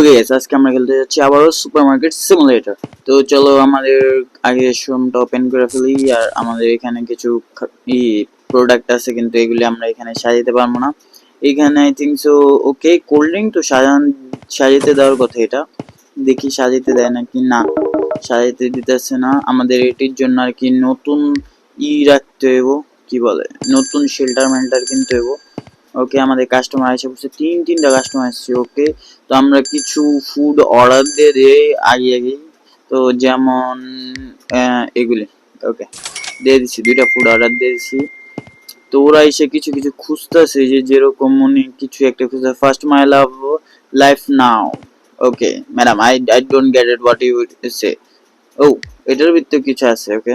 আজকে আমরা খেলতে যাচ্ছি আবারও সুপারমার্কেট সিমুলেটর। তো চলো আমাদের আগে শোরুমটা ওপেন করে ফেলি। আর আমাদের এখানে কিছু প্রোডাক্ট আছে, কিন্তু এগুলি আমরা এখানে সাজাতে পারবো না। এখানে I think so okay cold drink তো সাজাতে দেওয়ার কথা। এটা দেখি সাজাতে দেয় নাকি না, সাজাতে দিতেছে না। আমাদের এটির জন্য আর কি নতুন রাখতে হইব, কি বলে নতুন শেল্টার মেল্টার কিনতে হইব। ওকে, আমাদের কাস্টমার এসে বসে, তিনটা কাস্টমার এসছে। ওকে, তো আমরা কিছু ফুড অর্ডার দিয়ে দিই আগে। তো যেমন এগুলি ওকে দিয়ে দিচ্ছি, 2টা ফুড অর্ডার দিয়ে দিচ্ছি। তো ওরা এসে কিছু খুঁজতেছে, যেরকম উনি কিছু একটা খুঁজতে, first my love life now. Okay madam, I don't get it what you say. ও, এটার ভিতরে কিছু আছে। ওকে,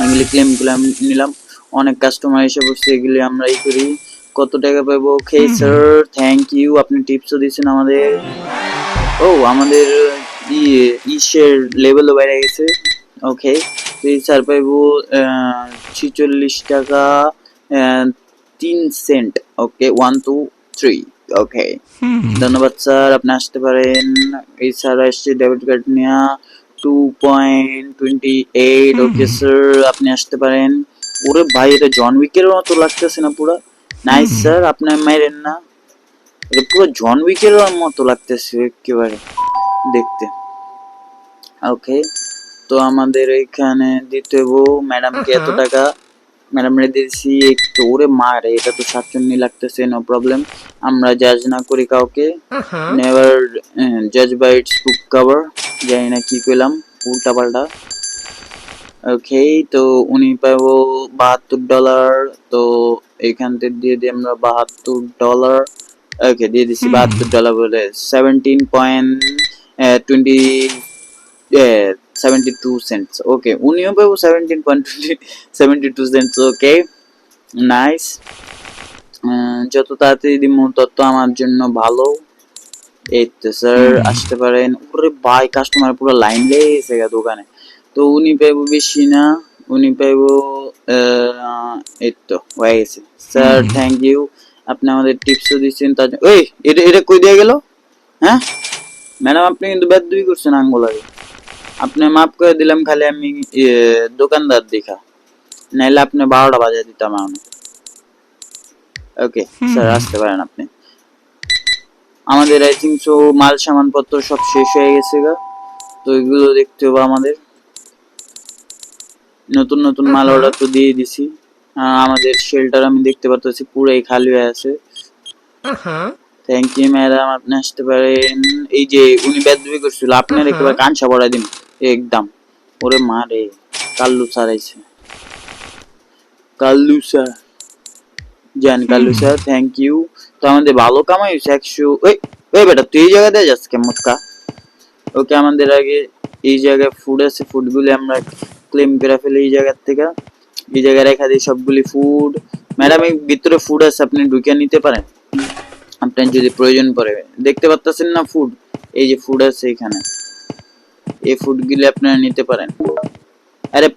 এগুলি ক্লেমগুলো আমি নিলাম। অনেক কাস্টমার এসে বসছে, এগুলি আমরা করি। কত টাকা পাবো? ওকে স্যার, থ্যাংক ইউ, আপনি টিপসও দিচ্ছেন আমাদের। ও, আমাদের ইসের লেভেলও বেড়ে গেছে। ওকে, তো এই স্যার পাইবো 46 টাকা 3 সেন্ট। ওকে 1 2 3। ওকে, ধন্যবাদ স্যার, আপনি আসতে পারেন। এই স্যার আসছে ডেবিট কার্ড নিয়ে 2.28। ওকে স্যার, আপনি আসতে পারেন। ওরে ভাই, এটা জন উইকের মতো লাগতেছে না পুরো? নাইস স্যার, আপনি মাইরেন না, এটা পুরো জন উইকের মতো লাগতেছে একেবারে দেখতে। ওকে, তো আমাদের এখানে দিতে হবো ম্যাডামকে এত টাকা। ম্যাডাম রে দিয়েছি একটু। ওরে মারে, এটা তো 47 লাগতেছে। নো প্রবলেম, আমরা জাজ না করি কাউকে। নেভার জাজ বাই ইটস বুক কভার। জানি না কি কইলাম, উল্টা পাল্টা। ওকে, তো উনি পাবো $72। তো এখান থেকে দিয়ে দিই আমরা $72। ওকে, দিয়ে দিচ্ছি $72 বলে 17.72 সেন্টস। ওকে, উনিও পাবো 17.72 সেন্টস। ওকে, নাইস। যত তাড়াতাড়ি দিব তত আমার জন্য ভালো। এই তো স্যার, আসতে পারেন। ওরে ভাই, কাস্টমার পুরো লাইন লেগেছে দোকানে। তো উনি পাইবো বেশি না, উনি পাইবো এই তো হয়ে গেছে। স্যার থ্যাংক ইউ, আপনি আমাদের টিপসও দিচ্ছেন তার জন্য। ওই, এটা কই দিয়ে গেল? হ্যাঁ ম্যাডাম, আপনি কিন্তু বেদবি করছেন আঙ্গুলারে। আপনি মাফ করে দিলাম, খালি আমি দোকানদার দেখা, নাইলে আপনি 12টা বাজায় দিতাম আমি। ওকে স্যার, আসতে পারেন আপনি। আমাদের আই থিঙ্ক সো মাল সামানপত্র সব শেষ হয়ে গেছে গা। তো এগুলো দেখতে হবে আমাদের। নতুন মাল অর্ডার তো দিয়ে দিছি। আমাদের শেল্টার আমি দেখতে পাচ্ছি পুরাই খালি হয়ে আছে। থ্যাংক ইউ ম্যাডাম, আপনি আসতে পারেন। এই যে উনি বেদবি করছিল, আপনার একেবারে কানসা পড়াই দিন একদম। ওরে মা রে, কাল্লু স্যার আইছে। কাল্লু স্যার, জান কাল্লু স্যার, থ্যাংক ইউ। তো আমাদের ভালো কামাই হয়েছে 100। ওই বেটা, তুই এই জায়গাতে যাস কেমন কা? ওকে, আমাদের আগে এই জায়গায় ফুড আছে, ফুডগুলি আমরা ক্লেম করে ফেলি এই জায়গার থেকে। এই জায়গায় রেখা দিই সবগুলি ফুড। ম্যাডাম, এই ভিতরে ফুড আছে, আপনি ঢুকে নিতে পারেন আপনার যদি প্রয়োজন পড়ে। দেখতে পাচ্ছেন না ফুড? এই যে ফুড আছে এখানে, এই ফুডগুলি আপনারা নিতে পারেন। আরে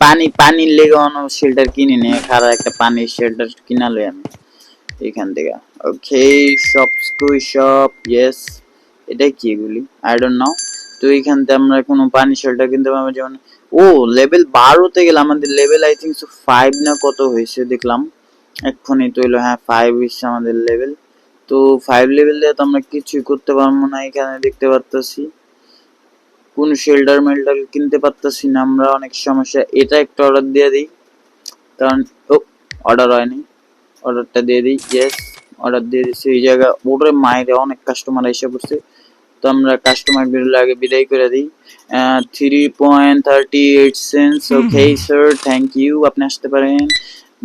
পানির লেগে অন শেল্টার কিনে নিয়ে খারাপ একটা পানির শেল্টার কিনা লই আমি এখান থেকে। ওকে, শপ ইয়েস। এটা কি এগুলি? I don't know. তো এইখান থেকে আমরা কোনো পানি শেল্টার কিনতে পারবো, যেমন ও লেভেল 12তে গেলে আমাদের লেভেল আই থিঙ্ক সো 5 না কত হয়েছে দেখলাম এক্ষুনি। তো হইলো, হ্যাঁ 5 হয়েছে আমাদের লেভেল। তো 5 লেভেল দিয়ে তো আমরা কিছুই করতে পারবো না। এখানে দেখতে পারতেছি কোন শেল্টার মেল্টার কিনতে পারতেছি না আমরা, অনেক সমস্যা। এটা একটা অর্ডার দিয়ে দিই, কারণ ও অর্ডার হয়নি, অর্ডারটা দিয়ে দিই। ইয়েস, অর্ডার দিয়ে দিচ্ছি। এই জায়গা ওরে মায়ের অনেক কাস্টমার এসে পড়ছে। তো আমরা কাস্টমার বিল আগে বিদায় করে দিই। 3.38 cents. Okay sir, thank you, আপনি আসতে পারেন।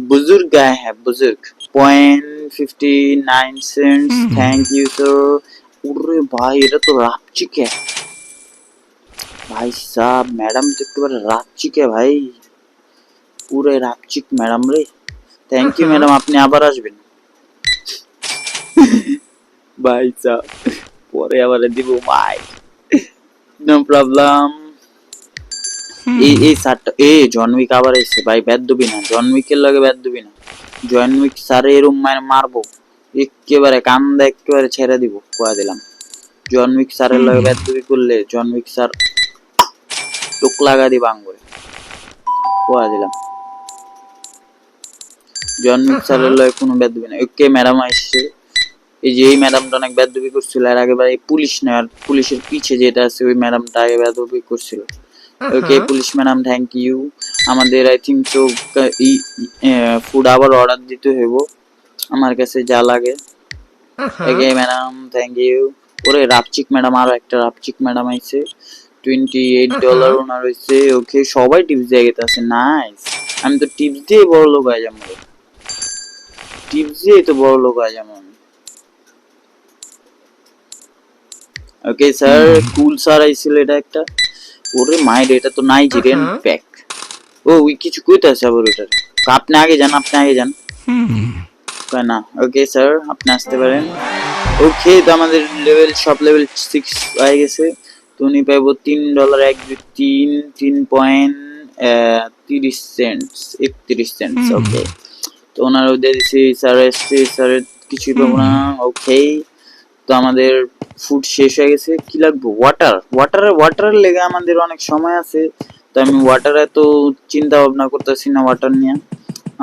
বুজুর্গ গায়ে হ্যাঁ বুজুর্গ 0.59 সেন্টস। Thank you sir. ওরে ভাই, এটা তো রাপচিকে ভাই সাহ। ম্যাডাম তো একেবারে রাপচিকে ভাই, পুরো রাপচিক ম্যাডাম রে। থ্যাংক ইউ ম্যাডাম, আপনি আবার আসবেন ভাই সাহ। পরে আবার দিব ভাই, নো প্রবলেম। এই স্যারটা জন উইক আবার এসে ভাই, ব্যাদ দিবি না, জন উইকের লগে ব্যাদ দিবি না। জন উইক স্যার এরম মারবো একেবারে কান্দা একেবারে ছেড়ে দিব, কয়া দিলাম। জন উইক স্যারের লগে বেদবি করলে জন উইক স্যার টুক লাগা দি বাঙ্গুরে কোয়া দিলাম। জন উইক স্যারের লগে কোনো বেদবি না। ওকে ম্যাডাম আসছে, এই যে এই ম্যাডামটা অনেক বেদবি করছিল আর আগে এই পুলিশ না, আর পুলিশের পিছে যেটা আছে ওই ম্যাডামটা আগে বেদবি করছিল। Okay police madam thank you. আমাদের আই থিঙ্ক তো ফুড আবার অর্ডার দিতে হইব আমার কাছে যা লাগে। Okay madam thank you. ওরে রাপচিক ম্যাডাম, আরো একটা রাপচিক ম্যাডাম আইছে, $28 ওনার হইছে। ওকে সবাই টিপস দিয়ে গেছে, নাইস। আমি তো টিপস দিয়ে বড় লোক হয়ে যাবো, টিপস দিয়ে তো বড় লোক হয়ে যাবো। ওকে স্যার, কুল স্যার আইছিল এটা একটা। ওরে মাইন্ড, এটা তো নাইজেরিয়ান প্যাক। ও ওই কিছু কইতাছে আবার ওটার। আপনি আগে যান, আপনি আগে যান। না ওকে স্যার আপনি আসতে পারেন। ওকে তো আমাদের লেভেল সব লেভেল 6 হয়ে গেছে। তো উনি পাইবো $3 $3.30 ওকে। তো ওনার দিয়ে দিছি, স্যার এসছে, স্যারের কিছুই পাবো না। ওকে তো আমাদের ফুড শেষ হয়ে গেছে। কি লাগবে? ওয়াটারের লেগে আমাদের অনেক সময় আছে, তো আমি ওয়াটারে তো চিন্তা ভাবনা করতেছি না ওয়াটার নিয়ে।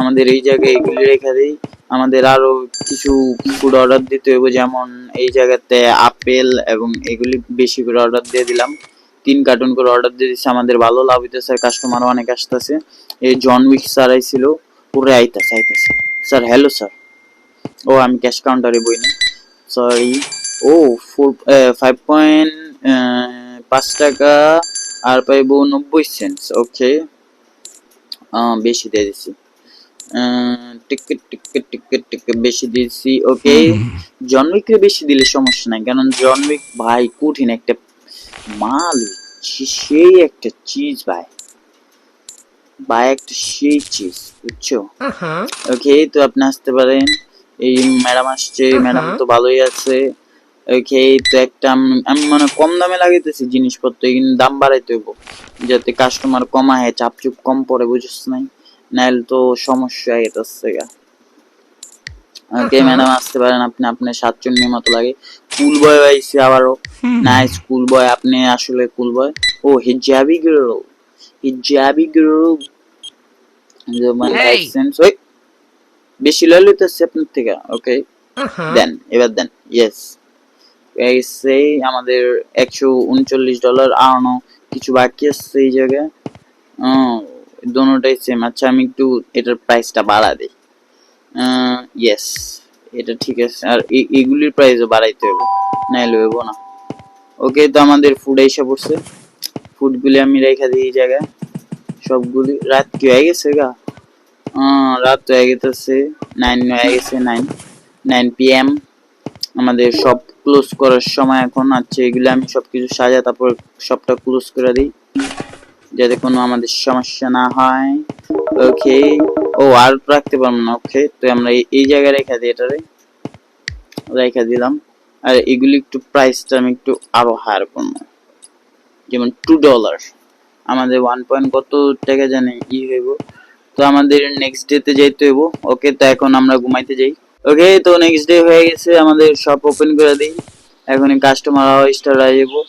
আমাদের এই জায়গায় এগুলি রেখে দিই। আমাদের আরো কিছু ফুড অর্ডার দিতে হবে, যেমন এই জায়গাতে আপেল এবং এগুলি বেশি করে অর্ডার দিয়ে দিলাম। 3 কার্টুন করে অর্ডার দিয়ে দিচ্ছে, আমাদের ভালো লাভ হইতেছে, কাস্টমারও অনেক আসতেছে। এই জন উইক স্যার আইছিল, পুরো আইতাছে। Sir hello sir. ও আমি ক্যাশ কাউন্টারে বই না, সরি। ও 5 টাকা আর পাইবো 90 সেন্ট। ওকে বেশি দিয়ে দিছি, টিকিট বেশি দিয়েছি। ওকে জন উইকরে বেশি দিলে সমস্যা নাই, কারণ জন উইক ভাই কঠিন একটা মাল, সেই একটা চিজ ভাই, একটা সেই চিজ, বুঝছো? ওকে তো আপনি আসতে পারেন। এই ম্যাডাম আসছে, ম্যাডাম তো ভালোই আছে। ওকে তো একটা আমি মানে কম দামে লাগাইতেছি জিনিসপত্র, কিন্তু দাম বাড়াইতে হইব যাতে কাস্টমার কম আহে, চাপচুপ কম পড়ে, বুঝছ নাই? নাইলে তো সমস্যা হয়ে যাচ্ছে গা। ওকে ম্যাডাম আসতে পারেন আপনি, আপনার 7 মতো লাগে। কুল বয় আইছে আবারও, নাইস কুল বয়, আপনি আসলে কুল বয়। ও হিজাবি গার্ল ওই বেশি লয় লইতেছে আপনার থেকে। ওকে দেন, এবার দেন। ইয়েস সেই আমাদের $139 আনো কিছু বাকি আছে এই জায়গায়। দোনোটাই সেম। আচ্ছা আমি একটু এটার প্রাইসটা বাড়া দিই। ইয়েস এটা ঠিক আছে, আর এগুলির প্রাইসও বাড়াইতে হবে, নাইলে হইব না। ওকে তো আমাদের ফুড এসে পড়ছে, ফুডগুলি আমি রেখে দিই এই জায়গায় সবগুলি। রাত কি হয়ে গেছে গা? রাত হয়ে গেছে 9 হয়ে গেছে, 9 PM। আমাদের সব ক্লোজ করার সময় এখন। আচ্ছা এগুলো আমি সবকিছু সাজা, তারপর সবটা ক্লোজ করে দিই যাতে কোনো আমাদের সমস্যা না হয়। ওকে ও আর রাখতে পারবো না। ওকে তো আমরা এই জায়গায় রেখে দিই, এটারে রেখে দিলাম। আর এগুলি একটু প্রাইসটা আমি একটু আরো হায়ার করবো, যেমন $2 আমাদের 1 পয়েন্ট কত টাকা জানি হইব। তো আমাদের নেক্সট ডে তে যাইতে হইব। ওকে তো এখন আমরা ঘুমাইতে যাই। ওকে তো নেক্সট ডে হয়ে গেছে, আমাদের শপ ওপেন করে দিই। এখন কাস্টমার স্টার্ট হয়ে যাবো।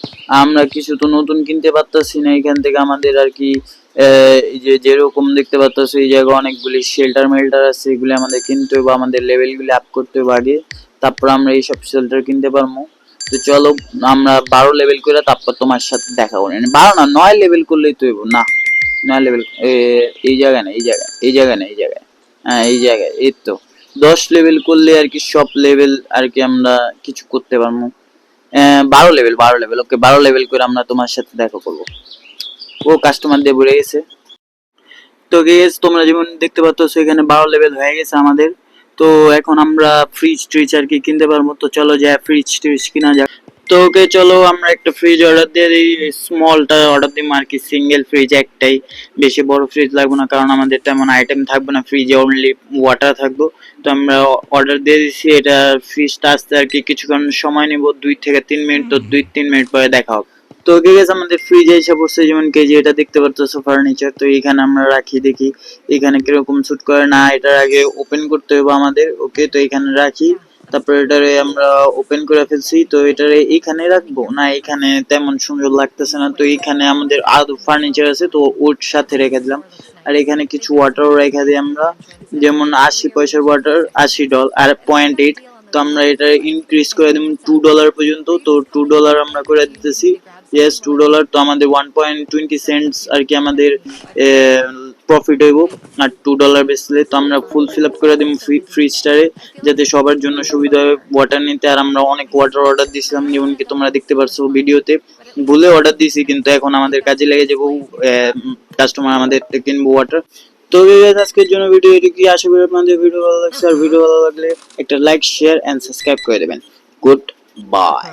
আমরা কিছু তো নতুন কিনতে পারতাছি না এখান থেকে, আমাদের আর কি এই যে যেরকম দেখতে পারতাছি এই জায়গায় অনেকগুলি শেল্টার মেল্টার আছে, এগুলি আমাদের কিনতে হবে, আমাদের লেভেলগুলি আপ করতে হবে আগে, তারপর আমরা এইসব শেল্টার কিনতে পারবো। তো চলো আমরা 12 লেভেল করে তারপর তোমার সাথে দেখা করি। 12 না 9 লেভেল করলেই তো হইব না। 9 লেভেল এই জায়গায় না, এই জায়গায় না, হ্যাঁ এই জায়গায়, এই তো 10 লেভেল করলে আর কি সব লেভেল আর কি আমরা কিছু করতে পারবো। 12 লেভেল ওকে 12 লেভেল করে আমরা তোমার সাথে দেখা করবো। ও কাস্টমার দিয়ে ভরে গেছে। তো গেস তোমরা যেমন দেখতে পাচ্ছ এখানে 12 লেভেল হয়ে গেছে আমাদের। তো এখন আমরা ফ্রিজ ট্রিজ আর কি কিনতে পারবো। তো চলো যাই ফ্রিজ ট্রিজ কিনা যাক। তো ওকে চলো আমরা একটা ফ্রিজ অর্ডার দিয়ে দিই, স্মলটা অর্ডার দিই আর কি, সিঙ্গেল ফ্রিজ একটাই, বেশি বড় ফ্রিজ লাগবে না, কারণ আমাদের তেমন আইটেম থাকবে না ফ্রিজে, অনলি ওয়াটার থাকবো। তো আমরা অর্ডার দিয়ে দিচ্ছি, এটা ফ্রিজটা আসতে আর কি কিছুক্ষণ সময় নেব, 2 থেকে 3 মিনিট। তো 2-3 মিনিট পরে দেখা হবে। তো ওকে গেছে আমাদের ফ্রিজে এসে পড়ছে, যেমন কেজি এটা দেখতে পাচ্ছ ফার্নিচার। তো এখানে আমরা রাখি, দেখি এখানে কিরকম শুট করে না, এটার আগে ওপেন করতে হবে আমাদের। ওকে তো এখানে রাখি, তারপর এটারে আমরা ওপেন করে ফেলছি। তো এটারে এখানে রাখবো না, এখানে তেমন সুন্দর লাগতেছে না, তো এখানে আমাদের আরো ফার্নিচার আছে তো ওর সাথে রেখে দিলাম। আর এখানে কিছু ওয়াটারও রেখে দিই আমরা, যেমন 80 পয়সার ওয়াটার, $80 আর 0.8। তো আমরা এটা ইনক্রিজ করে দিব $2 পর্যন্ত। তো $2 আমরা করে দিতেছি। ইয়েস, $2। তো আমাদের 1.20 সেন্টস আর কি আমাদের প্রফিট হইব। আর $2 বেচলে তো আমরা ফুল ফিল আপ করে দিব ফ্রিজটারে, যাতে সবার জন্য সুবিধা হয় ওয়াটার নিতে। আর আমরা অনেক ওয়াটার অর্ডার দিয়েছিলাম, যেমন কি তোমরা দেখতে পারছো ভিডিওতে, ভুলে অর্ডার দিয়েছি কিন্তু এখন আমাদের কাজে লেগে যাবো, কাস্টমার আমাদের থেকে কিনবো ওয়াটার। তো guys, আজকের জন্য ভিডিও এটুকুই। আশা করি আপনাদের ভিডিও ভালো লাগছে, আর ভিডিও ভালো লাগলে একটা লাইক, শেয়ার এন্ড সাবস্ক্রাইব করে দেবেন। Good bye.